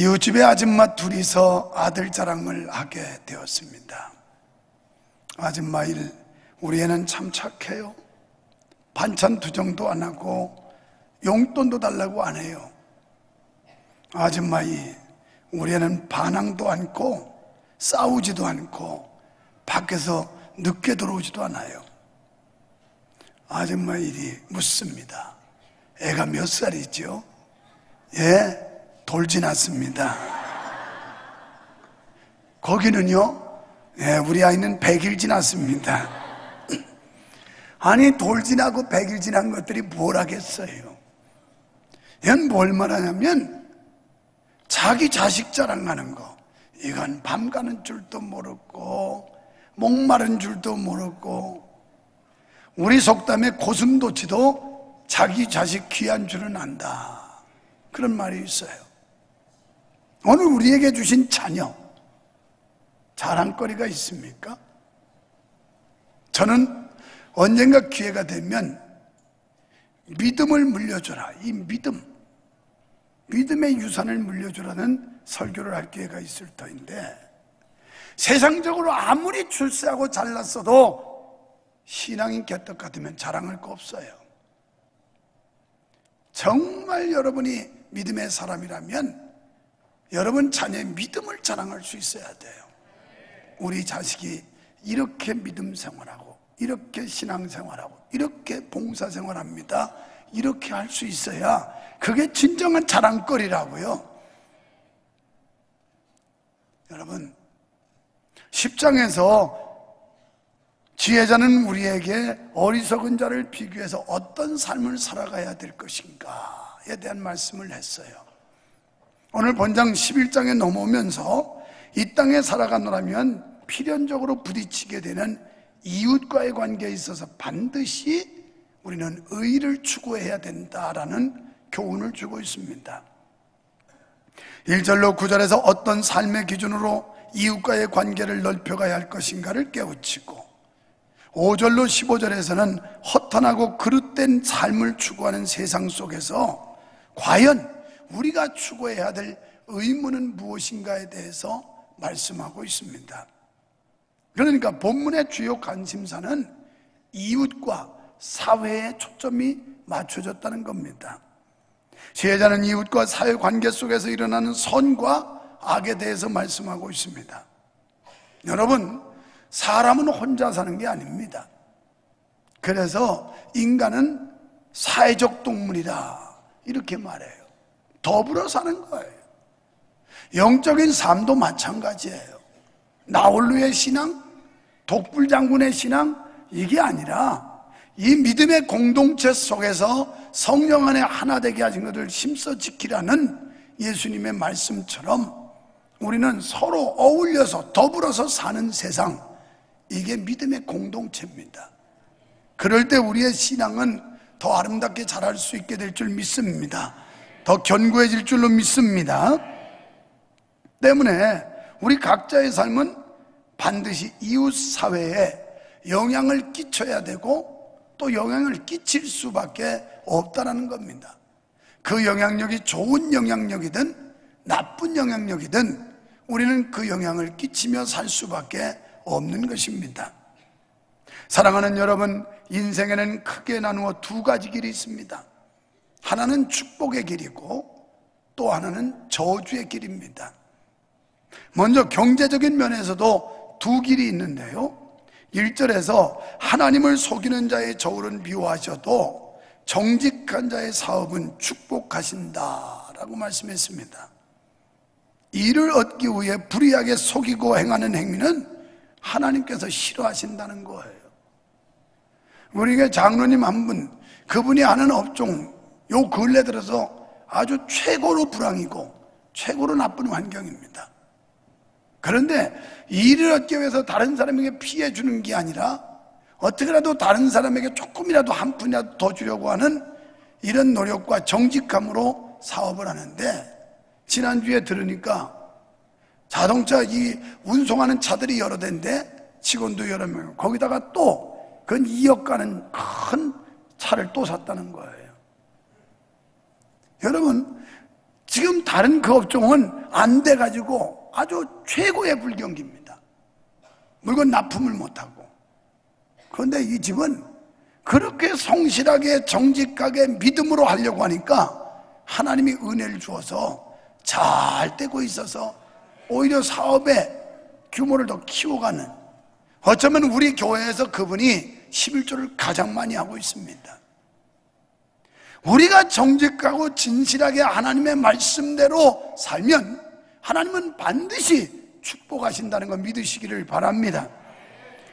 이웃집의 아줌마 둘이서 아들 자랑을 하게 되었습니다. 아줌마 일, 우리 애는 참 착해요. 반찬 투정도 안 하고 용돈도 달라고 안 해요. 아줌마 이, 우리 애는 반항도 않고 싸우지도 않고 밖에서 늦게 들어오지도 않아요. 아줌마 일이 묻습니다. 애가 몇 살이죠? 예, 돌 지났습니다. 거기는요? 예, 우리 아이는 100일 지났습니다. 아니, 돌 지나고 100일 지난 것들이 뭘 하겠어요? 얘는 뭘 말하냐면 자기 자식 자랑하는 거. 이건 밤 가는 줄도 모르고 목마른 줄도 모르고, 우리 속담에 고슴도치도 자기 자식 귀한 줄은 안다, 그런 말이 있어요. 오늘 우리에게 주신 자녀, 자랑거리가 있습니까? 저는 언젠가 기회가 되면 믿음을 물려줘라, 이 믿음의 유산을 물려주라는 설교를 할 기회가 있을 터인데, 세상적으로 아무리 출세하고 잘났어도 신앙인 개떡 같으면 자랑할 거 없어요. 정말 여러분이 믿음의 사람이라면 여러분 자녀의 믿음을 자랑할 수 있어야 돼요. 우리 자식이 이렇게 믿음 생활하고 이렇게 신앙 생활하고 이렇게 봉사 생활합니다, 이렇게 할 수 있어야 그게 진정한 자랑거리라고요. 여러분, 10장에서 지혜자는 우리에게 어리석은 자를 비교해서 어떤 삶을 살아가야 될 것인가에 대한 말씀을 했어요. 오늘 본장 11장에 넘어오면서 이 땅에 살아가노라면 필연적으로 부딪히게 되는 이웃과의 관계에 있어서 반드시 우리는 의를 추구해야 된다라는 교훈을 주고 있습니다. 1절로 9절에서 어떤 삶의 기준으로 이웃과의 관계를 넓혀가야 할 것인가를 깨우치고, 5절로 15절에서는 허탄하고 그릇된 삶을 추구하는 세상 속에서 과연 우리가 추구해야 될 의무는 무엇인가에 대해서 말씀하고 있습니다. 그러니까 본문의 주요 관심사는 이웃과 사회에 초점이 맞춰졌다는 겁니다. 지혜자는 이웃과 사회관계 속에서 일어나는 선과 악에 대해서 말씀하고 있습니다. 여러분, 사람은 혼자 사는 게 아닙니다. 그래서 인간은 사회적 동물이다, 이렇게 말해요. 더불어 사는 거예요. 영적인 삶도 마찬가지예요. 나홀루의 신앙, 독불장군의 신앙, 이게 아니라 이 믿음의 공동체 속에서 성령 안에 하나 되게 하신 것을 힘써 지키라는 예수님의 말씀처럼 우리는 서로 어울려서 더불어서 사는 세상, 이게 믿음의 공동체입니다. 그럴 때 우리의 신앙은 더 아름답게 자랄 수 있게 될 줄 믿습니다. 더 견고해질 줄로 믿습니다. 때문에 우리 각자의 삶은 반드시 이웃 사회에 영향을 끼쳐야 되고 또 영향을 끼칠 수밖에 없다는 겁니다. 그 영향력이 좋은 영향력이든 나쁜 영향력이든 우리는 그 영향을 끼치며 살 수밖에 없는 것입니다. 사랑하는 여러분, 인생에는 크게 나누어 두 가지 길이 있습니다. 하나는 축복의 길이고 또 하나는 저주의 길입니다. 먼저 경제적인 면에서도 두 길이 있는데요, 1절에서 하나님을 속이는 자의 저울은 미워하셔도 정직한 자의 사업은 축복하신다라고 말씀했습니다. 이를 얻기 위해 불의하게 속이고 행하는 행위는 하나님께서 싫어하신다는 거예요. 우리에게 장로님 한 분, 그분이 하는 업종 요 근래 들어서 아주 최고로 불황이고 최고로 나쁜 환경입니다. 그런데 일을 얻기 위해서 다른 사람에게 피해 주는 게 아니라 어떻게라도 다른 사람에게 조금이라도 한 푼이라도 더 주려고 하는 이런 노력과 정직함으로 사업을 하는데, 지난주에 들으니까 자동차 이 운송하는 차들이 여러 대인데 직원도 여러 명, 거기다가 또 근 2억 가는 큰 차를 또 샀다는 거예요. 여러분, 지금 다른 그 업종은 안 돼가지고 아주 최고의 불경기입니다. 물건 납품을 못하고. 그런데 이 집은 그렇게 성실하게 정직하게 믿음으로 하려고 하니까 하나님이 은혜를 주어서 잘 되고 있어서 오히려 사업의 규모를 더 키워가는, 어쩌면 우리 교회에서 그분이 11조를 가장 많이 하고 있습니다. 우리가 정직하고 진실하게 하나님의 말씀대로 살면 하나님은 반드시 축복하신다는 걸 믿으시기를 바랍니다.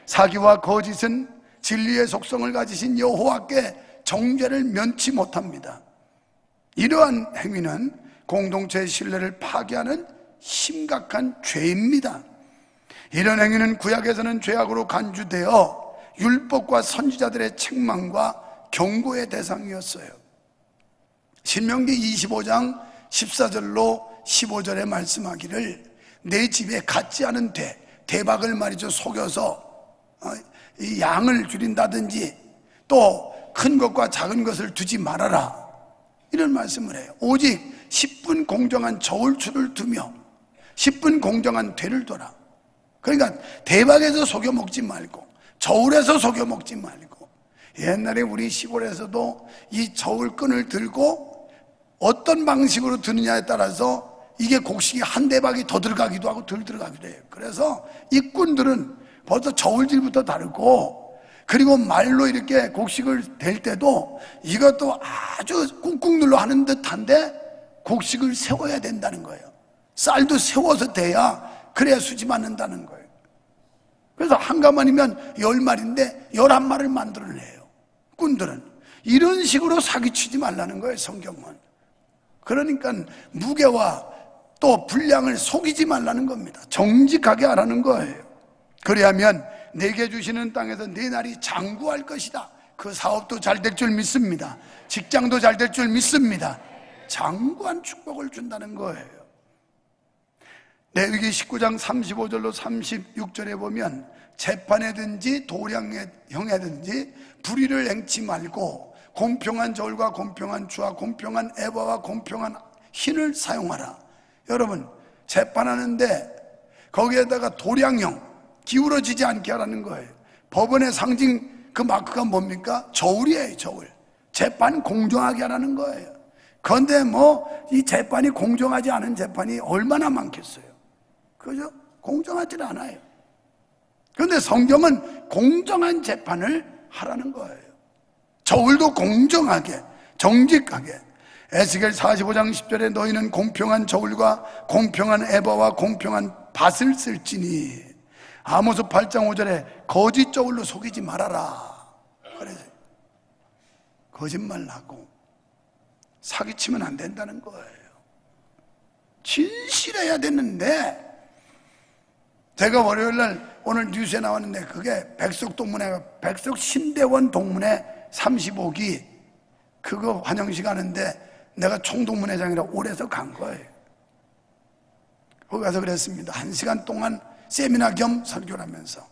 사기와 거짓은 진리의 속성을 가지신 여호와께 정죄를 면치 못합니다. 이러한 행위는 공동체의 신뢰를 파괴하는 심각한 죄입니다. 이런 행위는 구약에서는 죄악으로 간주되어 율법과 선지자들의 책망과 경고의 대상이었어요. 신명기 25장 14절로 15절에 말씀하기를 내 집에 같지 않은 대박을 말이죠 속여서 이 양을 줄인다든지 또 큰 것과 작은 것을 두지 말아라, 이런 말씀을 해요. 오직 10분 공정한 저울추를 두며 10분 공정한 되를 둬라. 그러니까 대박에서 속여 먹지 말고 저울에서 속여 먹지 말고. 옛날에 우리 시골에서도 이 저울끈을 들고 어떤 방식으로 드느냐에 따라서 이게 곡식이 한 대박이 더 들어가기도 하고 덜 들어가기도 해요. 그래서 이 꾼들은 벌써 저울질부터 다르고, 그리고 말로 이렇게 곡식을 댈 때도 이것도 아주 꾹꾹 눌러 하는 듯한데 곡식을 세워야 된다는 거예요. 쌀도 세워서 돼야, 그래야 수지 맞는다는 거예요. 그래서 한 가만이면 10마리인데 11마리를 만들어내요. 꾼들은 이런 식으로 사기치지 말라는 거예요, 성경은. 그러니까 무게와 또 분량을 속이지 말라는 겁니다. 정직하게 하라는 거예요. 그래야면 내게 주시는 땅에서 내 날이 장구할 것이다. 그 사업도 잘 될 줄 믿습니다. 직장도 잘 될 줄 믿습니다. 장구한 축복을 준다는 거예요. 레위기 19장 35절로 36절에 보면 재판에든지 도량형에든지 불의를 행치 말고 공평한 저울과 공평한 주와 공평한 에바와 공평한 흰을 사용하라. 여러분, 재판하는데 거기에다가 도량형, 기울어지지 않게 하라는 거예요. 법원의 상징 그 마크가 뭡니까? 저울이에요, 저울. 재판 공정하게 하라는 거예요. 그런데 이 재판이 공정하지 않은 재판이 얼마나 많겠어요? 그죠? 공정하지 않아요. 그런데 성경은 공정한 재판을 하라는 거예요. 저울도 공정하게, 정직하게. 에스겔 45장 10절에 너희는 공평한 저울과 공평한 에바와 공평한 밭을 쓸지니, 아모스 8장 5절에 거짓 저울로 속이지 말아라. 그래서 거짓말하고 사기치면 안 된다는 거예요. 진실해야 되는데, 제가 월요일날 오늘 뉴스에 나왔는데 그게 백석 신대원 동문회 35기 그거 환영식 하는데 내가 총동문회장이라 오래서 간 거예요. 거기 가서 그랬습니다. 1시간 동안 세미나 겸 설교를 하면서,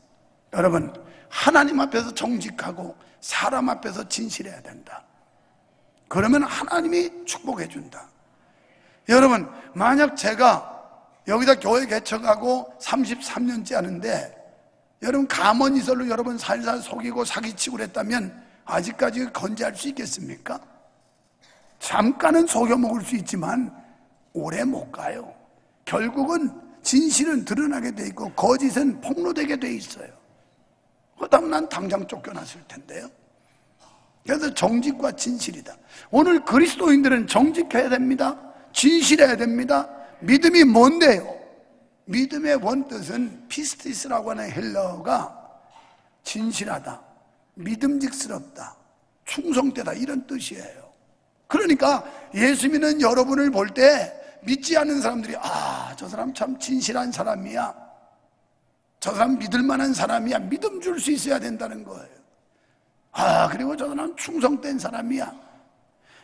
여러분, 하나님 앞에서 정직하고 사람 앞에서 진실해야 된다. 그러면 하나님이 축복해 준다. 여러분, 만약 제가 여기다 교회 개척하고 33년째 하는데 여러분 가만히설로 여러분 살살 속이고 사기치고 그랬다면 아직까지 건재할 수 있겠습니까? 잠깐은 속여먹을 수 있지만 오래 못 가요. 결국은 진실은 드러나게 돼 있고 거짓은 폭로되게 돼 있어요. 그렇다면 난 당장 쫓겨났을 텐데요. 그래서 정직과 진실이다. 오늘 그리스도인들은 정직해야 됩니다. 진실해야 됩니다. 믿음이 뭔데요? 믿음의 원뜻은 피스티스라고 하는 헬라어가 진실하다, 믿음직스럽다, 충성되다, 이런 뜻이에요. 그러니까 예수 믿는 여러분을 볼 때 믿지 않는 사람들이 저 사람 참 진실한 사람이야, 저 사람 믿을 만한 사람이야, 믿음 줄 수 있어야 된다는 거예요. 그리고 저 사람 충성된 사람이야.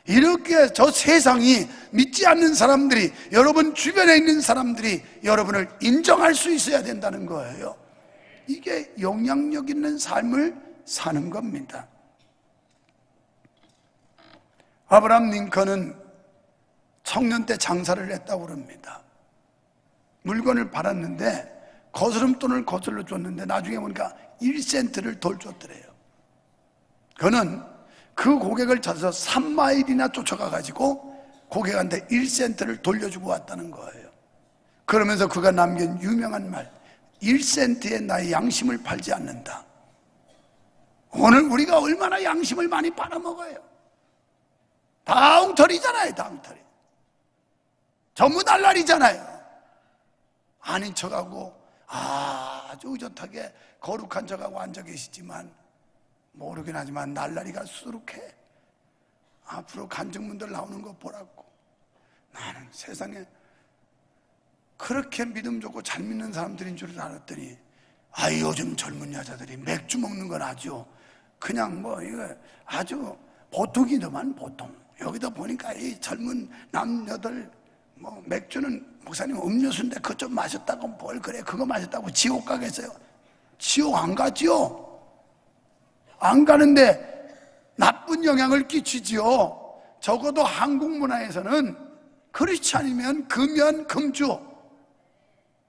이렇게 저 세상이 믿지 않는 사람들이, 여러분 주변에 있는 사람들이 여러분을 인정할 수 있어야 된다는 거예요. 이게 영향력 있는 삶을 사는 겁니다. 아브라함 링컨은 청년 때 장사를 했다고 그럽니다. 물건을 팔았는데 거스름돈을 거슬러 줬는데 나중에 보니까 1센트를 덜 줬더래요. 그는 그 고객을 찾아서 3마일이나 쫓아가 가지고 고객한테 1센트를 돌려주고 왔다는 거예요. 그러면서 그가 남긴 유명한 말, 1센트에 나의 양심을 팔지 않는다. 오늘 우리가 얼마나 양심을 많이 팔아먹어요. 다 엉터리잖아요. 다 엉터리. 전부 날라리잖아요. 아닌 척하고 아주 의젓하게 거룩한 척하고 앉아 계시지만 모르긴 하지만 날라리가 수두룩해. 앞으로 간증문들 나오는 거 보라고. 나는 세상에 그렇게 믿음 좋고 잘 믿는 사람들인 줄 알았더니 요즘 젊은 여자들이 맥주 먹는 건 아주 그냥 이거 아주 보통이더만 보통. 여기다 보니까 이 젊은 남녀들 맥주는 목사님 음료수인데 그거 좀 마셨다고 뭘 그래 그거 마셨다고 지옥 가겠어요? 지옥 안 가지요. 안 가는데 나쁜 영향을 끼치지요. 적어도 한국 문화에서는 그렇지 않으면 금연 금주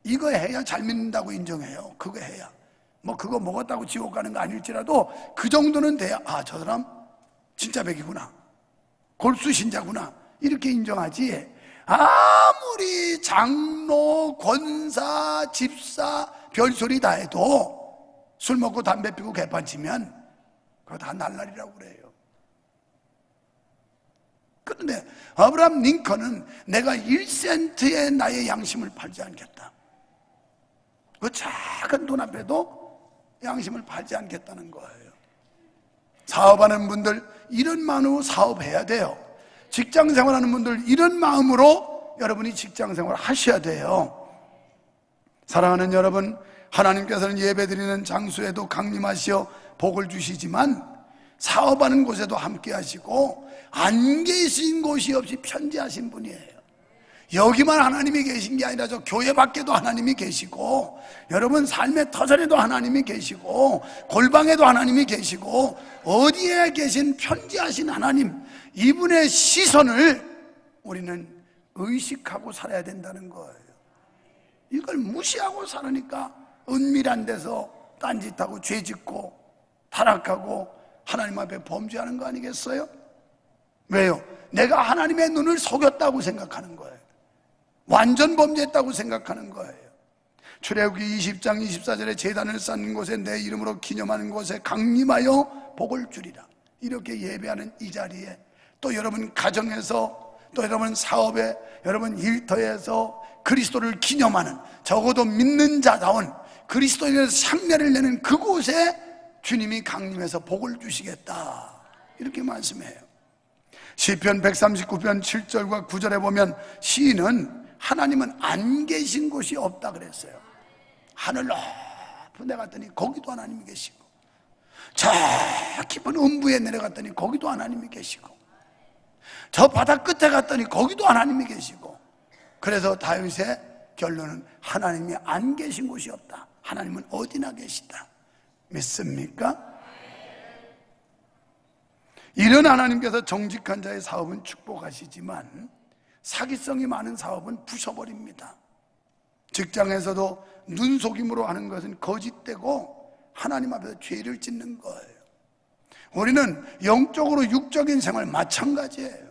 이거 해야 잘 믿는다고 인정해요. 그거 해야 그거 먹었다고 지옥 가는 거 아닐지라도 그 정도는 돼야 저 사람 진짜 백이구나, 골수 신자구나 이렇게 인정하지. 아무리 장로, 권사, 집사 별소리 다 해도 술 먹고 담배 피고 개판 치면 그거 다 날라리라고 그래요. 그런데 아브라함 링컨은 내가 1센트에 나의 양심을 팔지 않겠다. 그 작은 돈 앞에도 양심을 팔지 않겠다는 거예요. 사업하는 분들 이런 마음으로 사업해야 돼요. 직장 생활하는 분들 이런 마음으로 여러분이 직장 생활 하셔야 돼요. 사랑하는 여러분, 하나님께서는 예배드리는 장소에도 강림하시어 복을 주시지만 사업하는 곳에도 함께 하시고 안 계신 곳이 없이 편지하신 분이에요. 여기만 하나님이 계신 게 아니라 저 교회 밖에도 하나님이 계시고 여러분 삶의 터전에도 하나님이 계시고 골방에도 하나님이 계시고 어디에 계신 편지하신 하나님, 이분의 시선을 우리는 의식하고 살아야 된다는 거예요. 이걸 무시하고 살으니까 은밀한 데서 딴짓하고 죄짓고 타락하고 하나님 앞에 범죄하는 거 아니겠어요? 왜요? 내가 하나님의 눈을 속였다고 생각하는 거예요. 완전 범죄했다고 생각하는 거예요. 출애굽기 20장 24절에 제단을 쌓는 곳에 내 이름으로 기념하는 곳에 강림하여 복을 주리라. 이렇게 예배하는 이 자리에 또 여러분 가정에서 또 여러분 사업에 여러분 일터에서 그리스도를 기념하는, 적어도 믿는 자다운 그리스도인에서 향례를 내는 그곳에 주님이 강림해서 복을 주시겠다 이렇게 말씀해요. 시편 139편 7절과 9절에 보면 시인은 하나님은 안 계신 곳이 없다 그랬어요. 하늘 높은 데 갔더니 거기도 하나님이 계시고 저 깊은 음부에 내려갔더니 거기도 하나님이 계시고 저 바다 끝에 갔더니 거기도 하나님이 계시고, 그래서 다윗의 결론은 하나님이 안 계신 곳이 없다. 하나님은 어디나 계시다. 믿습니까? 이런 하나님께서 정직한 자의 사업은 축복하시지만 사기성이 많은 사업은 부숴버립니다. 직장에서도 눈속임으로 하는 것은 거짓되고 하나님 앞에서 죄를 짓는 거예요. 우리는 영적으로 육적인 생활 마찬가지예요.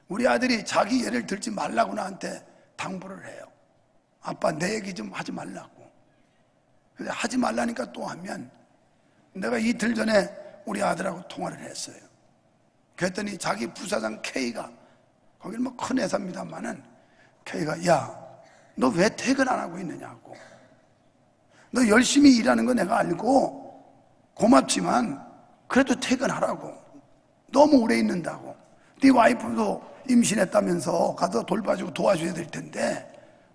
우리 아들이 자기 예를 들지 말라고 나한테 당부를 해요. 아빠 내 얘기 좀 하지 말라고. 근데 하지 말라니까 또 하면, 내가 이틀 전에 우리 아들하고 통화를 했어요. 그랬더니 자기 부사장 K가, 거기는 큰 회사입니다만은 K가 야, 너 왜 퇴근 안 하고 있느냐고. 너 열심히 일하는 거 내가 알고 고맙지만 그래도 퇴근하라고. 너무 오래 있는다고. 네 와이프도 임신했다면서 가서 돌봐주고 도와줘야 될 텐데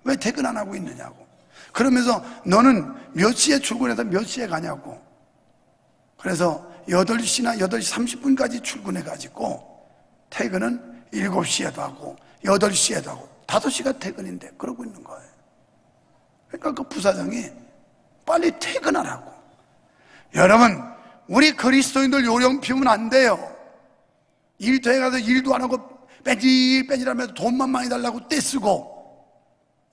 왜 퇴근 안 하고 있느냐고. 그러면서 너는 몇 시에 출근해서 몇 시에 가냐고. 그래서 8시나 8시 30분까지 출근해가지고 퇴근은 7시에도 하고 8시에도 하고 5시가 퇴근인데 그러고 있는 거예요. 그러니까 그 부사장이 빨리 퇴근하라고. 여러분, 우리 그리스도인들 요령 피우면 안 돼요. 일터에 가서 일도 안 하고 빼질빼질하면서 돈만 많이 달라고 떼쓰고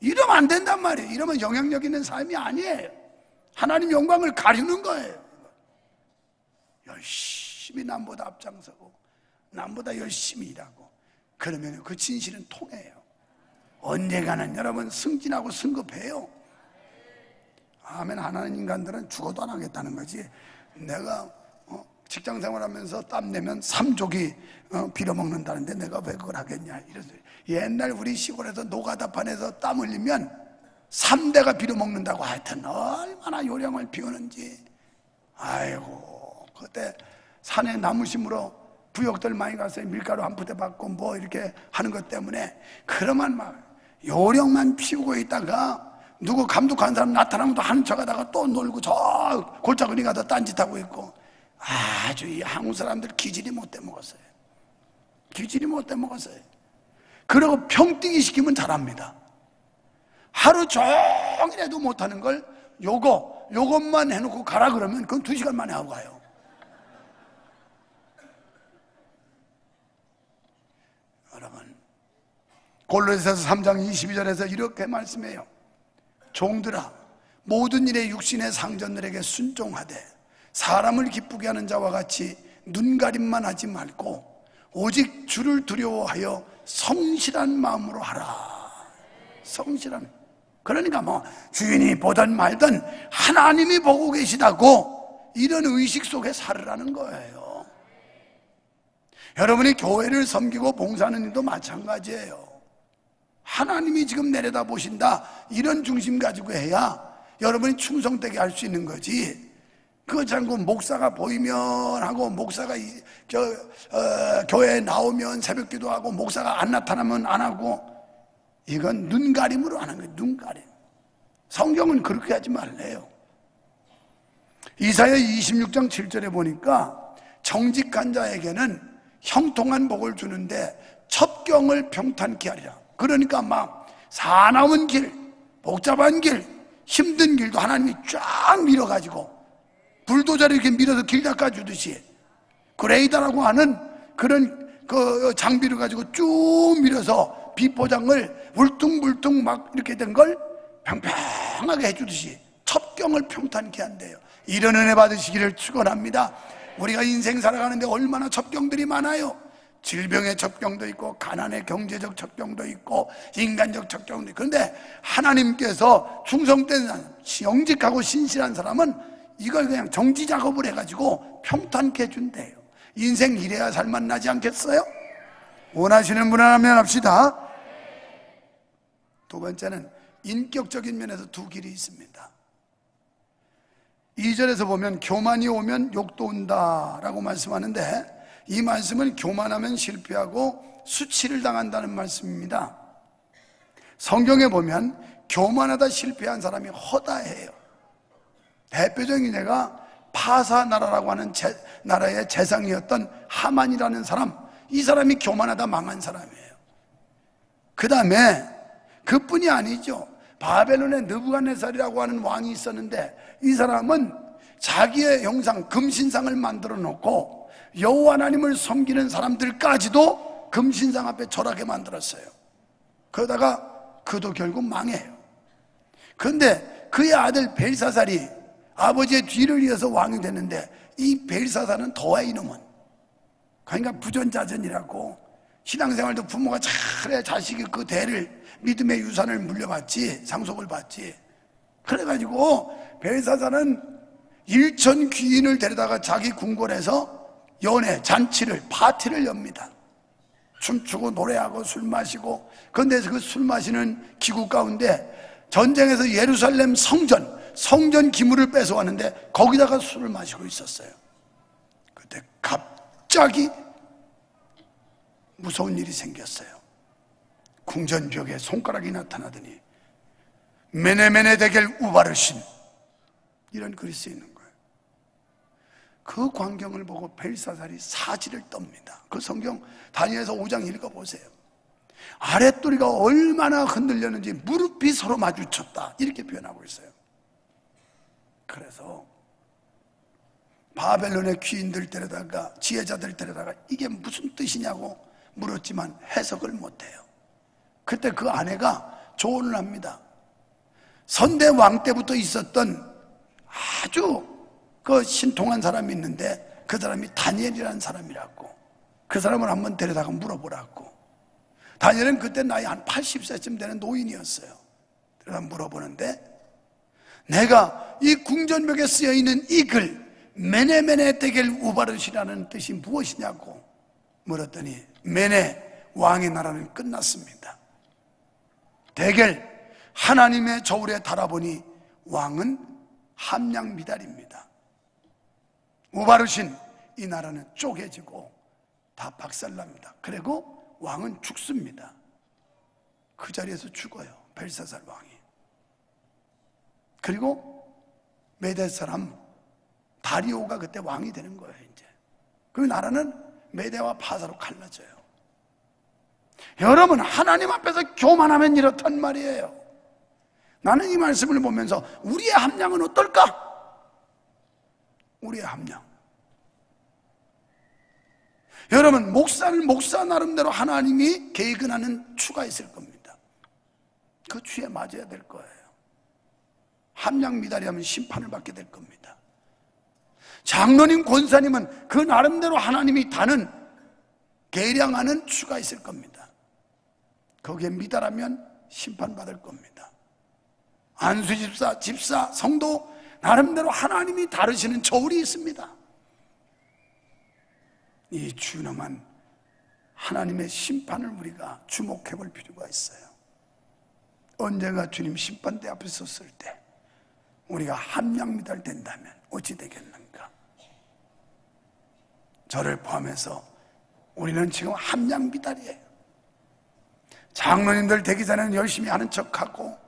이러면 안 된단 말이에요. 이러면 영향력 있는 삶이 아니에요. 하나님 영광을 가리는 거예요. 열심히 남보다 앞장서고 남보다 열심히 일하고 그러면 그 진실은 통해요. 언젠가는 여러분 승진하고 승급해요. 아멘. 하나님 인간들은 죽어도 안 하겠다는 거지. 내가 직장 생활하면서 땀 내면 3족이 빌어먹는다는데 내가 왜 그걸 하겠냐 이래서 옛날 우리 시골에서 노가다판에서 땀 흘리면 3대가 빌어먹는다고. 하여튼 얼마나 요령을 피우는지. 아이고 그때 산에 나무 심으러 부역들 많이 갔어요. 밀가루 한 푸대 받고 뭐 이렇게 하는 것 때문에. 그러면 막 요령만 피우고 있다가 누구 감독한 사람 나타나면 또 하는 척 하다가 또 놀고 저 골짜기니 가서 딴짓하고 있고. 아주 이 한국 사람들 기질이 못돼 먹었어요. 기질이 못돼 먹었어요. 그리고 평뛰기 시키면 잘합니다. 하루 종일 해도 못하는 걸 요것만 해놓고 가라 그러면 그건 2시간 만에 하고 가요. 여러분 골로새서 3장 22절에서 이렇게 말씀해요. 종들아 모든 일에 육신의 상전들에게 순종하되 사람을 기쁘게 하는 자와 같이 눈가림만 하지 말고 오직 주를 두려워하여 성실한 마음으로 하라. 성실한. 그러니까 뭐 주인이 보든 말든 하나님이 보고 계시다고 이런 의식 속에 살으라는 거예요. 여러분이 교회를 섬기고 봉사하는 일도 마찬가지예요. 하나님이 지금 내려다 보신다 이런 중심 가지고 해야 여러분이 충성되게 할 수 있는 거지. 그거 참고 목사가 보이면 하고 목사가 교회에 나오면 새벽 기도하고 목사가 안 나타나면 안 하고 이건 눈가림으로 하는 거예요. 눈가림. 성경은 그렇게 하지 말래요. 이사야 26장 7절에 보니까 정직한 자에게는 형통한 복을 주는데 첩경을 평탄케 하리라. 그러니까 막 사나운 길, 복잡한 길, 힘든 길도 하나님이 쫙 밀어가지고 불도저를 이렇게 밀어서 길 닦아주듯이 그레이더라고 하는 그런 그 장비를 가지고 쭉 밀어서 비포장을 울퉁불퉁 막 이렇게 된 걸 평평하게 해주듯이 첩경을 평탄케 한대요. 이런 은혜 받으시기를 축원합니다. 우리가 인생 살아가는데 얼마나 첩경들이 많아요. 질병의 첩경도 있고 가난의 경제적 첩경도 있고 인간적 첩경도 있고. 그런데 하나님께서 충성된 사람, 영직하고 신실한 사람은 이걸 그냥 정지 작업을 해가지고 평탄케 해준대요. 인생 이래야 살만 나지 않겠어요? 원하시는 분 하면 합시다. 두 번째는 인격적인 면에서 두 길이 있습니다. 2절에서 보면 교만이 오면 욕도 온다라고 말씀하는데 이 말씀은 교만하면 실패하고 수치를 당한다는 말씀입니다. 성경에 보면 교만하다 실패한 사람이 허다해요. 대표적인 예가 파사 나라라고 하는 나라의 재상이었던 하만이라는 사람. 이 사람이 교만하다 망한 사람이에요. 그 다음에 그뿐이 아니죠. 바벨론의 느부갓네살이라고 하는 왕이 있었는데 이 사람은 자기의 형상 금신상을 만들어 놓고 여호와 하나님을 섬기는 사람들까지도 금신상 앞에 절하게 만들었어요. 그러다가 그도 결국 망해요. 그런데 그의 아들 벨사살이 아버지의 뒤를 이어서 왕이 됐는데 이 벨사살은 더해 이놈은. 그러니까 부전자전이라고 신앙생활도 부모가 잘해 자식이 그 대를 믿음의 유산을 물려받지 상속을 받지. 그래가지고 벨사살은 일천 귀인을 데려다가 자기 궁궐에서 연회, 잔치를, 파티를 엽니다. 춤추고 노래하고 술 마시고. 그런데 그 술 마시는 기구 가운데 전쟁에서 예루살렘 성전 기물을 뺏어왔는데 거기다가 술을 마시고 있었어요. 그때 갑자기 무서운 일이 생겼어요. 궁전벽에 손가락이 나타나더니 메네메네 데겔 우바르신 이런 글이 쓰여 있는 거예요. 그 광경을 보고 벨사살이 사지를 떱니다. 그 성경 다니엘서 5장 읽어보세요. 아랫도리가 얼마나 흔들렸는지 무릎이 서로 마주쳤다 이렇게 표현하고 있어요. 그래서 바벨론의 귀인들 데려다가 지혜자들 데려다가 이게 무슨 뜻이냐고 물었지만 해석을 못해요. 그때 그 아내가 조언을 합니다. 선대 왕 때부터 있었던 아주 그 신통한 사람이 있는데 그 사람이 다니엘이라는 사람이라고, 그 사람을 한번 데려다가 물어보라고. 다니엘은 그때 나이 한 80세쯤 되는 노인이었어요. 그래서 물어보는데, 내가 이 궁전벽에 쓰여있는 이 글 메네메네 데겔 우바르시라는 뜻이 무엇이냐고 물었더니, 메네 왕의 나라는 끝났습니다. 데겔 하나님의 저울에 달아보니 왕은 함량미달입니다. 우바르신 이 나라는 쪼개지고 다 박살납니다. 그리고 왕은 죽습니다. 그 자리에서 죽어요, 벨사살 왕이. 그리고 메대 사람 다리오가 그때 왕이 되는 거예요. 이제 그 나라는 메대와 파사로 갈라져요. 여러분, 하나님 앞에서 교만하면 이렇단 말이에요. 나는 이 말씀을 보면서 우리의 함량은 어떨까? 우리의 함량. 여러분, 목사는 목사 나름대로 하나님이 계획하는 추가 있을 겁니다. 그 추에 맞아야 될 거예요. 함량 미달이하면 심판을 받게 될 겁니다. 장로님, 권사님은 그 나름대로 하나님이 다는 계량하는 추가 있을 겁니다. 거기에 미달하면 심판받을 겁니다. 안수집사, 집사, 성도 나름대로 하나님이 다루시는 저울이 있습니다. 이 준엄한 하나님의 심판을 우리가 주목해 볼 필요가 있어요. 언젠가 주님 심판대 앞에 섰을 때 우리가 함량미달 된다면 어찌 되겠는가? 저를 포함해서 우리는 지금 함량미달이에요. 장로님들 되기 전에는 열심히 하는 척하고,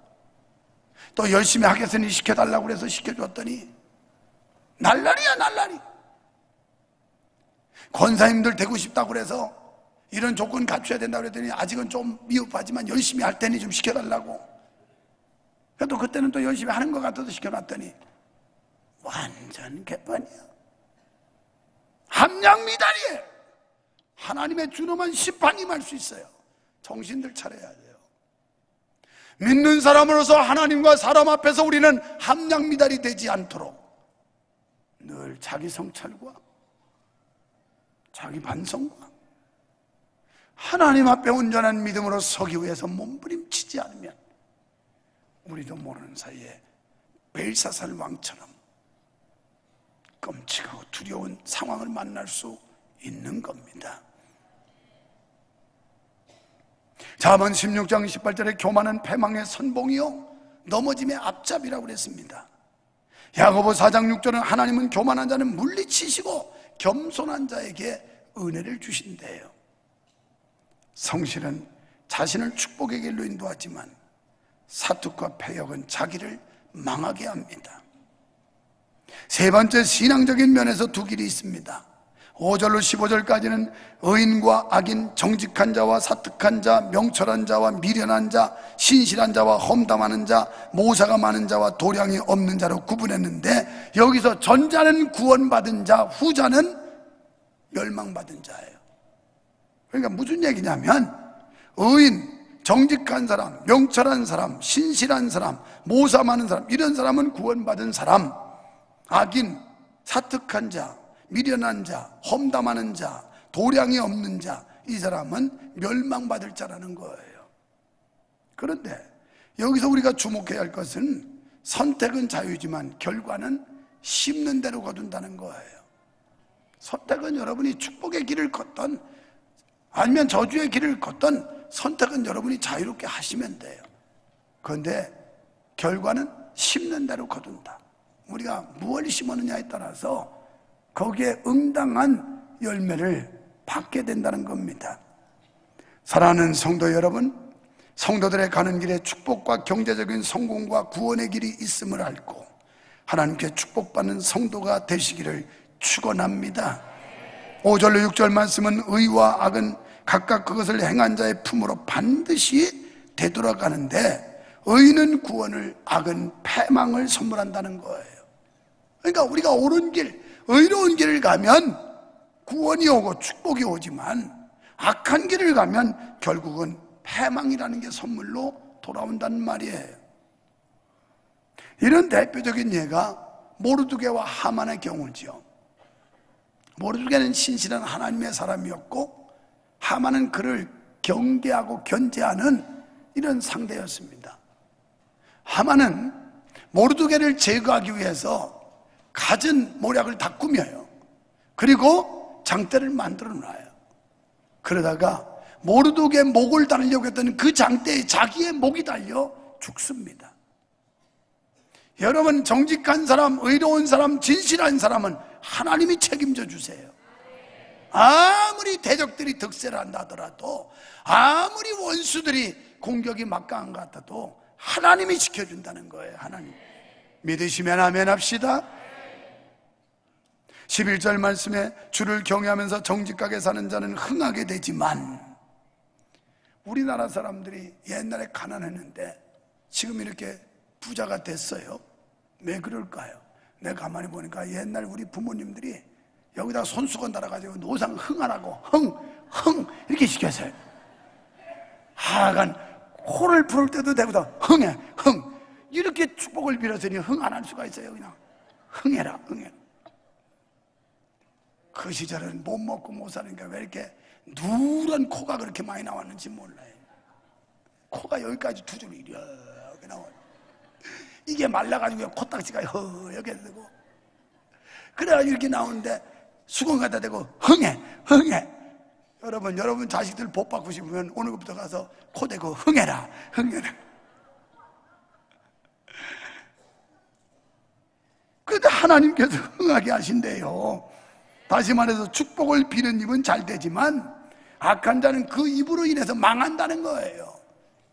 또 열심히 하겠으니 시켜달라고 그래서 시켜줬더니 날라리야 날라리. 권사님들 되고 싶다고 그래서 이런 조건 갖춰야 된다고 그랬더니 아직은 좀 미흡하지만 열심히 할 테니 좀 시켜달라고. 그래도 그때는 또 열심히 하는 것 같아서 시켜놨더니 완전 개판이야. 함량미달이에요. 하나님의 준엄한 심판이 임할 수 있어요. 정신들 차려야 돼요. 믿는 사람으로서 하나님과 사람 앞에서 우리는 함량미달이 되지 않도록 늘 자기 성찰과 자기 반성과 하나님 앞에 온전한 믿음으로 서기 위해서 몸부림치지 않으면 우리도 모르는 사이에 벨사살 왕처럼 끔찍하고 두려운 상황을 만날 수 있는 겁니다. 잠언 16장 18절에 교만은 패망의 선봉이요 넘어짐의 앞잡이라고 그랬습니다. 야고보 4장 6절은 하나님은 교만한 자는 물리치시고 겸손한 자에게 은혜를 주신대요. 성실은 자신을 축복의 길로 인도하지만 사투과 패역은 자기를 망하게 합니다. 세 번째, 신앙적인 면에서 두 길이 있습니다. 5절로 15절까지는 의인과 악인, 정직한 자와 사특한 자, 명철한 자와 미련한 자, 신실한 자와 험담하는 자, 모사가 많은 자와 도량이 없는 자로 구분했는데, 여기서 전자는 구원받은 자, 후자는 멸망받은 자예요. 그러니까 무슨 얘기냐면 의인, 정직한 사람, 명철한 사람, 신실한 사람, 모사 많은 사람, 이런 사람은 구원받은 사람, 악인, 사특한 자, 미련한 자, 험담하는 자, 도량이 없는 자, 이 사람은 멸망받을 자라는 거예요. 그런데 여기서 우리가 주목해야 할 것은 선택은 자유지만 결과는 심는 대로 거둔다는 거예요. 선택은 여러분이 축복의 길을 걷던 아니면 저주의 길을 걷던 선택은 여러분이 자유롭게 하시면 돼요. 그런데 결과는 심는 대로 거둔다. 우리가 무엇을 심었느냐에 따라서 거기에 응당한 열매를 받게 된다는 겁니다. 사랑하는 성도 여러분, 성도들의 가는 길에 축복과 경제적인 성공과 구원의 길이 있음을 알고 하나님께 축복받는 성도가 되시기를 축원합니다. 5절로 6절 말씀은 의와 악은 각각 그것을 행한 자의 품으로 반드시 되돌아가는데, 의는 구원을, 악은 패망을 선물한다는 거예요. 그러니까 우리가 옳은 길, 의로운 길을 가면 구원이 오고 축복이 오지만 악한 길을 가면 결국은 패망이라는 게 선물로 돌아온다는 말이에요. 이런 대표적인 예가 모르드게와 하만의 경우지요. 모르드게는 신실한 하나님의 사람이었고 하만은 그를 경계하고 견제하는 이런 상대였습니다. 하만은 모르드게를 제거하기 위해서 갖은 모략을 다 꾸며요. 그리고 장대를 만들어 놔요. 그러다가 모르드게 목을 달려고 했더니 그 장대에 자기의 목이 달려 죽습니다. 여러분, 정직한 사람, 의로운 사람, 진실한 사람은 하나님이 책임져 주세요. 아무리 대적들이 득세를 한다 하더라도, 아무리 원수들이 공격이 막강한 것 같아도 하나님이 지켜준다는 거예요. 하나님 믿으시면 아멘 합시다. 11절 말씀에 주를 경외하면서 정직하게 사는 자는 흥하게 되지만, 우리나라 사람들이 옛날에 가난했는데 지금 이렇게 부자가 됐어요. 왜 그럴까요? 내가 가만히 보니까 옛날 우리 부모님들이 여기다 손수건 달아가지고 노상 흥하라고 흥 이렇게 시켰어요. 하여간 코를 풀을 때도 대고 다 흥해 이렇게 축복을 빌었으니 흥 안 할 수가 있어요. 그냥 흥해라. 그 시절은 못 먹고 못 사니까 왜 이렇게 누런 코가 그렇게 많이 나왔는지 몰라요. 코가 여기까지 두 줄 이렇게 나와요. 이게 말라가지고 코딱지가 허옇게 되고, 그래가지고 이렇게 나오는데 수건 갖다 대고 흥해. 여러분 자식들 복 받고 싶으면 오늘부터 가서 코 대고 흥해라. 그런데 하나님께서 흥하게 하신대요. 다시 말해서 축복을 비는 입은 잘 되지만 악한 자는 그 입으로 인해서 망한다는 거예요.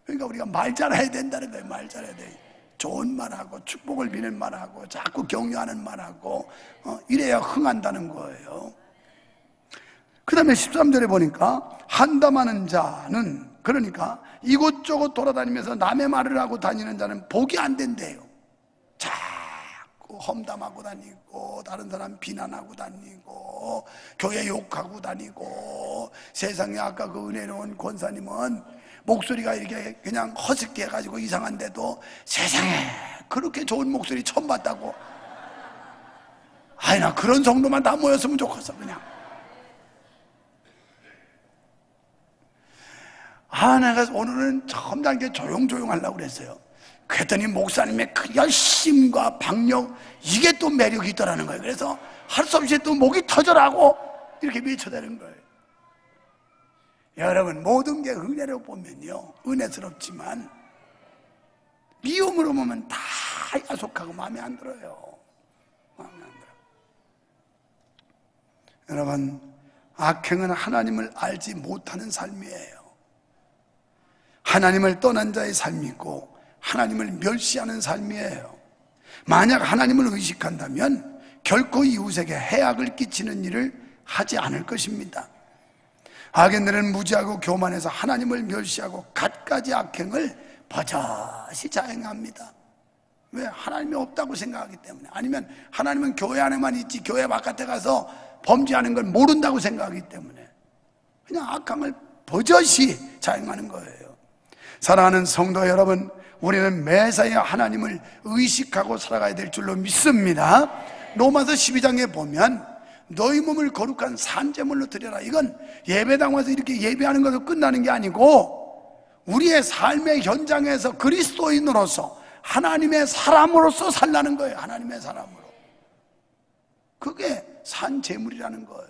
그러니까 우리가 말 잘해야 된다는 거예요. 말 잘해야 돼. 좋은 말하고 축복을 비는 말하고 자꾸 격려하는 말하고 이래야 흥한다는 거예요. 그 다음에 13절에 보니까 한담하는 자는, 그러니까 이곳저곳 돌아다니면서 남의 말을 하고 다니는 자는 복이 안 된대요. 자꾸 험담하고 다니고 다른 사람 비난하고 다니고 교회 욕하고 다니고, 세상에 아까 그 은혜로운 권사님은 목소리가 이렇게 그냥 허스키 해가지고 이상한데도 세상에 그렇게 좋은 목소리 처음 봤다고. 아니, 나 그런 정도만 다 모였으면 좋겠어. 그냥 내가 오늘은 첨단하게 조용조용 하려고 그랬어요. 그랬더니 목사님의 그 열심과 박력, 이게 또 매력이 있더라는 거예요. 그래서 할 수 없이 또 목이 터져라고 이렇게 미쳐대는 거예요. 여러분, 모든 게 은혜로 보면요, 은혜스럽지만 미움으로 보면 다 야속하고 마음에 안 들어요. 여러분, 악행은 하나님을 알지 못하는 삶이에요. 하나님을 떠난 자의 삶이고 하나님을 멸시하는 삶이에요. 만약 하나님을 의식한다면 결코 이웃에게 해악을 끼치는 일을 하지 않을 것입니다. 악인들은 무지하고 교만해서 하나님을 멸시하고 갖가지 악행을 버젓이 자행합니다. 왜? 하나님이 없다고 생각하기 때문에. 아니면 하나님은 교회 안에만 있지 교회 바깥에 가서 범죄하는 걸 모른다고 생각하기 때문에 그냥 악함을 버젓이 자행하는 거예요. 사랑하는 성도 여러분, 우리는 매사에 하나님을 의식하고 살아가야 될 줄로 믿습니다. 로마서 12장에 보면 너희 몸을 거룩한 산제물로 드려라. 이건 예배당 와서 이렇게 예배하는 것으로 끝나는 게 아니고 우리의 삶의 현장에서 그리스도인으로서 하나님의 사람으로서 살라는 거예요. 하나님의 사람으로. 그게 산제물이라는 거예요.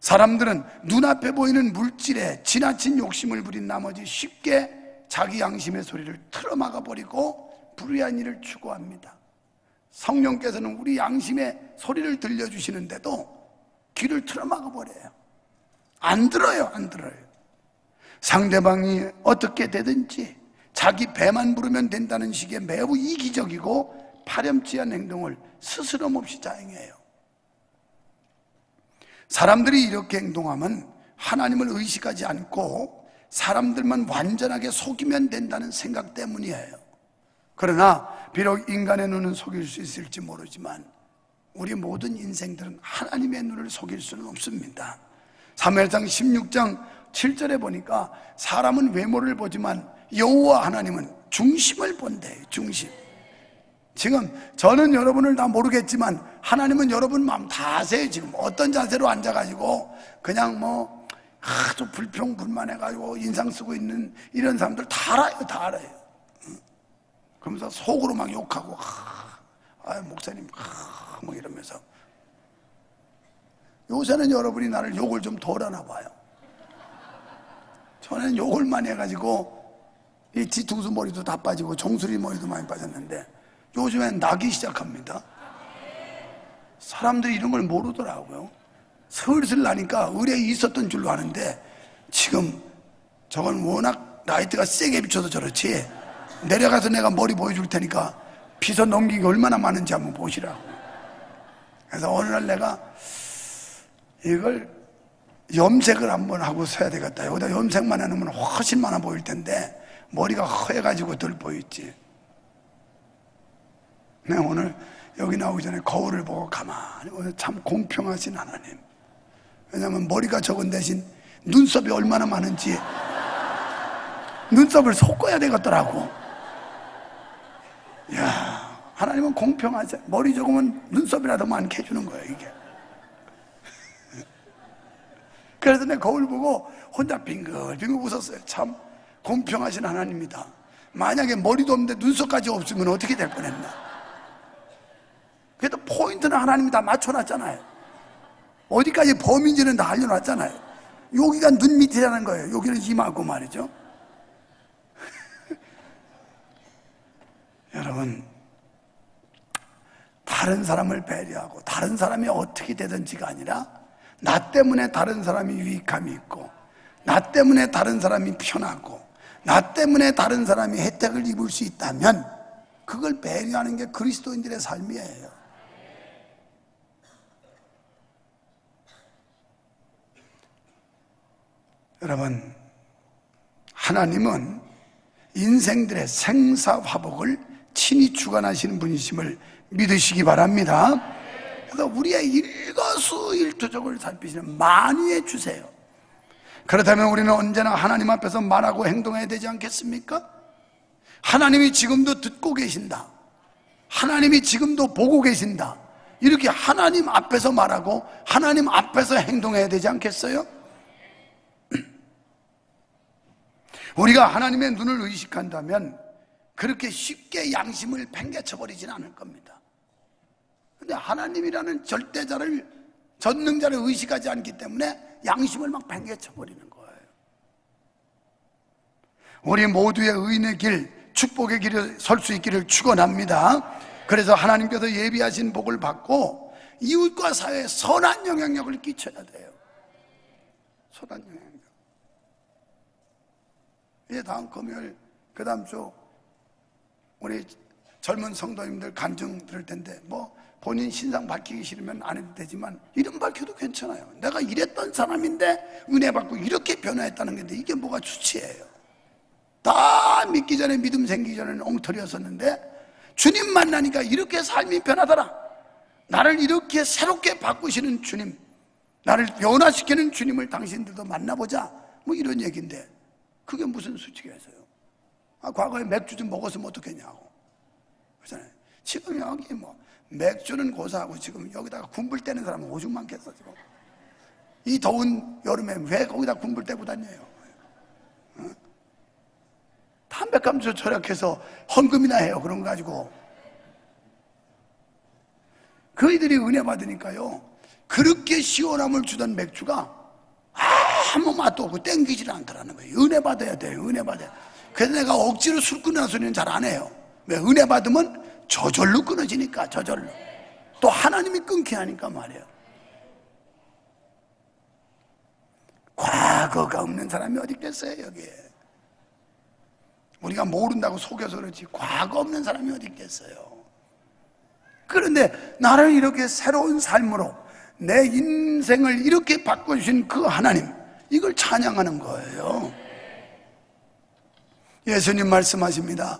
사람들은 눈앞에 보이는 물질에 지나친 욕심을 부린 나머지 쉽게 자기 양심의 소리를 틀어막아 버리고 불의한 일을 추구합니다. 성령께서는 우리 양심의 소리를 들려주시는데도 귀를 틀어막아 버려요. 안 들어요. 상대방이 어떻게 되든지 자기 배만 부르면 된다는 식의 매우 이기적이고 파렴치한 행동을 스스럼없이 자행해요. 사람들이 이렇게 행동하면 하나님을 의식하지 않고 사람들만 완전하게 속이면 된다는 생각 때문이에요. 그러나 비록 인간의 눈은 속일 수 있을지 모르지만 우리 모든 인생들은 하나님의 눈을 속일 수는 없습니다. 사무엘상 16장 7절에 보니까 사람은 외모를 보지만 여호와 하나님은 중심을 본대. 중심. 지금 저는 여러분을 다 모르겠지만 하나님은 여러분 마음 다 아세요. 지금 어떤 자세로 앉아가지고 그냥 뭐 아주 불평불만해가지고 인상 쓰고 있는 이런 사람들 다 알아요. 다 알아요. 그러면서 속으로 막 욕하고 목사님 뭐 이러면서. 요새는 여러분이 나를 욕을 좀 덜 하나 봐요. 전에는 욕을 많이 해가지고 이 뒤통수 머리도 다 빠지고 정수리 머리도 많이 빠졌는데 요즘엔 나기 시작합니다. 사람들이 이런 걸 모르더라고요. 슬슬 나니까 의뢰에 있었던 줄로 아는데 지금 저건 워낙 라이트가 세게 비춰서 저렇지, 내려가서 내가 머리 보여줄 테니까 비서 넘긴 게 얼마나 많은지 한번 보시라고. 그래서 어느 날 내가 이걸 염색을 한번 하고 서야 되겠다. 여기다 염색만 해놓으면 훨씬 많아 보일 텐데 머리가 허해가지고 덜 보이지. 내가 오늘 여기 나오기 전에 거울을 보고 가만히 오늘 참 공평하신 하나님. 왜냐하면 머리가 적은 대신 눈썹이 얼마나 많은지 눈썹을 섞어야 되겠더라고. 이야, 하나님은 공평하죠. 머리 적으면 눈썹이라도 많게 해주는 거예요, 이게. 그래서 내가 거울 보고 혼자 빙글빙글 웃었어요. 참 공평하신 하나님이다. 만약에 머리도 없는데 눈썹까지 없으면 어떻게 될 뻔했나. 그래도 포인트는 하나님이 다 맞춰놨잖아요. 어디까지 범인지는 다 알려놨잖아요. 여기가 눈 밑이라는 거예요. 여기는 이마고 말이죠. 여러분, 다른 사람을 배려하고 다른 사람이 어떻게 되든지가 아니라 나 때문에 다른 사람이 유익함이 있고 나 때문에 다른 사람이 편하고 나 때문에 다른 사람이 혜택을 입을 수 있다면 그걸 배려하는 게 그리스도인들의 삶이에요. 여러분, 하나님은 인생들의 생사화복을 친히 주관하시는 분이심을 믿으시기 바랍니다. 그래서 우리의 일거수일투족을 살피시는 만유의 주세요. 그렇다면 우리는 언제나 하나님 앞에서 말하고 행동해야 되지 않겠습니까? 하나님이 지금도 듣고 계신다, 하나님이 지금도 보고 계신다, 이렇게 하나님 앞에서 말하고 하나님 앞에서 행동해야 되지 않겠어요? 우리가 하나님의 눈을 의식한다면 그렇게 쉽게 양심을 팽개쳐버리진 않을 겁니다. 근데 하나님이라는 절대자를, 전능자를 의식하지 않기 때문에 양심을 막 팽개쳐버리는 거예요. 우리 모두의 의인의 길, 축복의 길에 설 수 있기를 축원합니다. 그래서 하나님께서 예비하신 복을 받고 이웃과 사회에 선한 영향력을 끼쳐야 돼요. 선한 영향력. 이제 다음 금요일, 그 다음 주 우리 젊은 성도님들 간증 들을 텐데 뭐 본인 신상 밝히기 싫으면 안 해도 되지만 이름 밝혀도 괜찮아요. 내가 이랬던 사람인데 은혜 받고 이렇게 변화했다는 건데 이게 뭐가 주치예요. 다 믿기 전에, 믿음 생기기 전에는 엉터리였었는데 주님 만나니까 이렇게 삶이 변하더라. 나를 이렇게 새롭게 바꾸시는 주님, 나를 변화시키는 주님을 당신들도 만나보자, 뭐 이런 얘기인데 그게 무슨 수치겠어요? 과거에 맥주 좀 먹었으면 어떻겠냐고. 그렇잖아요. 지금 여기 뭐 맥주는 고사하고 지금 여기다가 군불 떼는 사람은 오죽 많겠어. 지금 이 더운 여름에 왜 거기다 군불 떼고 다녀요? 담배값도 절약해서 헌금이나 해요. 그런 거 가지고. 그이들이 은혜 받으니까요, 그렇게 시원함을 주던 맥주가 아무 맛도 없고 땡기질 않더라는 거예요. 은혜 받아야 돼요. 은혜 받아야 돼요. 그래서 내가 억지로 술 끊는 소리는 잘 안 해요. 왜? 은혜 받으면 저절로 끊어지니까. 저절로. 또 하나님이 끊게 하니까 말이에요. 과거가 없는 사람이 어디 있겠어요, 여기에. 우리가 모른다고 속여서 그렇지 과거 없는 사람이 어디 있겠어요. 그런데 나를 이렇게 새로운 삶으로 내 인생을 이렇게 바꿔주신 그 하나님, 이걸 찬양하는 거예요. 예수님 말씀하십니다.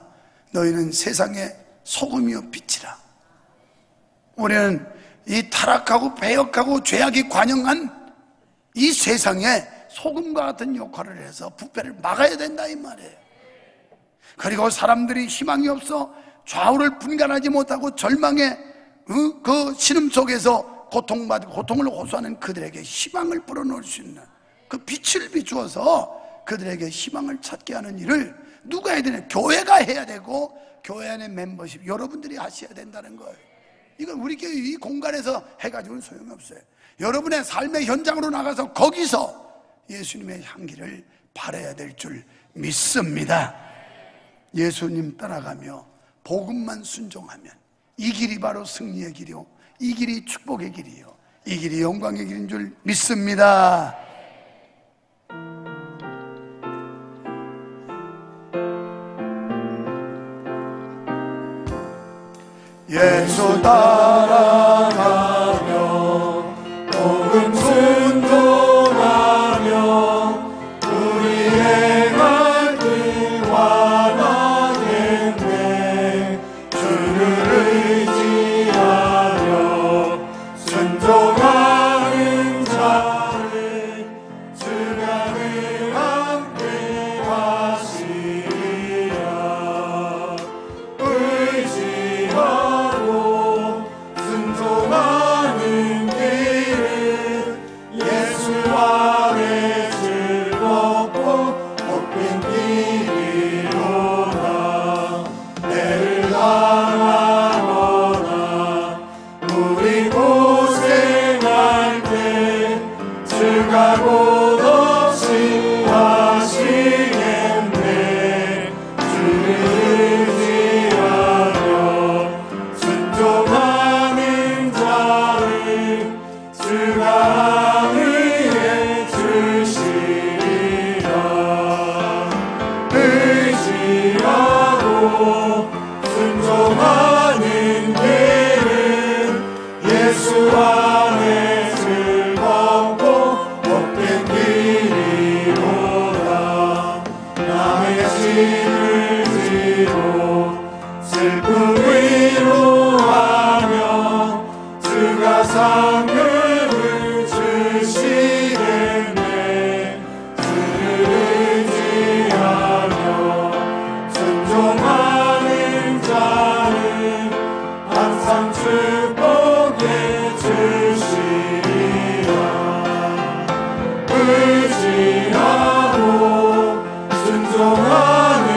너희는 세상의 소금이요 빛이라. 우리는 이 타락하고 배역하고 죄악이 관영한 이 세상에 소금과 같은 역할을 해서 부패를 막아야 된다 이 말이에요. 그리고 사람들이 희망이 없어 좌우를 분간하지 못하고 절망의 그 신음 속에서 고통을 호소하는 그들에게 희망을 불어넣을 수 있는 그 빛을 비추어서 그들에게 희망을 찾게 하는 일을 누가 해야 되냐? 교회가 해야 되고, 교회 안의 멤버십 여러분들이 하셔야 된다는 거예요. 이건 우리 교회 이 공간에서 해가지고는 소용이 없어요. 여러분의 삶의 현장으로 나가서 거기서 예수님의 향기를 발해야 될 줄 믿습니다. 예수님 따라가며 복음만 순종하면 이 길이 바로 승리의 길이요, 이 길이 축복의 길이요, 이 길이 영광의 길인 줄 믿습니다. 예수 따라가며 복음 순종하며 우리의 갈 길 완하겠네. 주를 의지하며 순종하는 자를 주가 늘 함께 하시리라. 의지하고 순종하는 길은 예수 안에 즐겁고 복된 길이로다. 때를 당하거나 우리 고생할 때 주가 곧 없이 하시겠네. 주를 의지하며 순종하는 자를 주가 위해 주시리라. 의지하고 순종하는 길은 예수 안에 즐겁고 복된 길이로다. 남의 짐을 지고 슬픔 위로하며 주가 상급을 주시겠네. 주를 의지하며 순종하는 자는 항상 축복해 주시리라. 의지하고 순종하는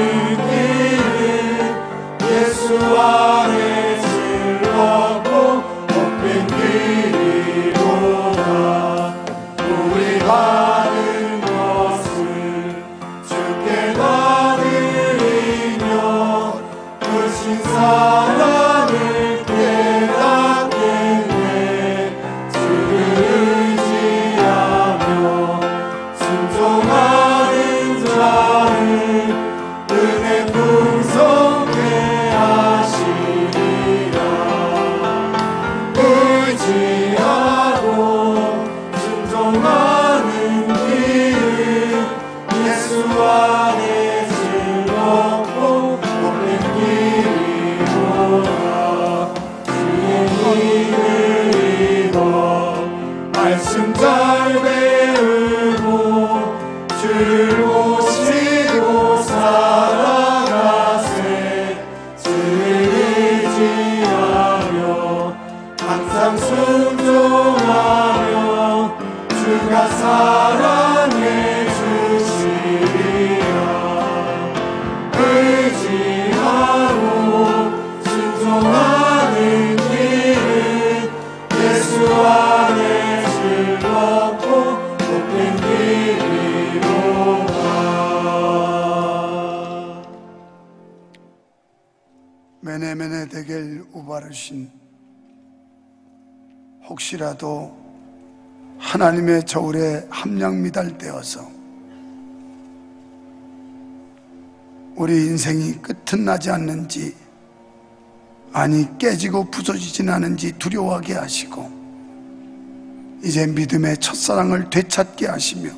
길은 예수 안에 즐겁고 복된 길이로다. 우리 하는 것을 주께 다 드리며 그 신사랑을 깨닫겠네. 주를 의지하며 순종하는 자를 은혜 풍성케 하시리라. 의지하고 순종하는 길은 예수 안에 즐겁고 복된 길이로다. 주의 힘을 입어 말씀 잘 배우고 주를 모시고 살아가세. 주를 의지하며 항상 순종하며 주가 사랑해 주시리라. 의지하고 순종하는 길은 예수 안에 즐겁고 복된 길이로다. 메네메네 데겔 우바르신, 혹시라도 하나님의 저울에 함량 미달되어서 우리 인생이 끝은 나지 않는지, 아니 깨지고 부서지진 않은지 두려워하게 하시고 이제 믿음의 첫사랑을 되찾게 하시며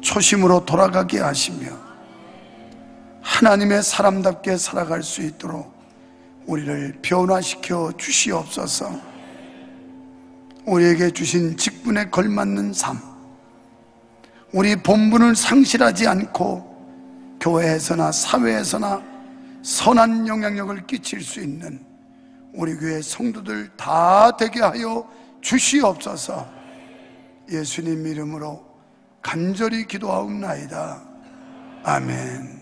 초심으로 돌아가게 하시며 하나님의 사람답게 살아갈 수 있도록 우리를 변화시켜 주시옵소서. 우리에게 주신 직분에 걸맞는 삶, 우리 본분을 상실하지 않고 교회에서나 사회에서나 선한 영향력을 끼칠 수 있는 우리 교회 성도들 다 되게 하여 주시옵소서. 예수님 이름으로 간절히 기도하옵나이다. 아멘.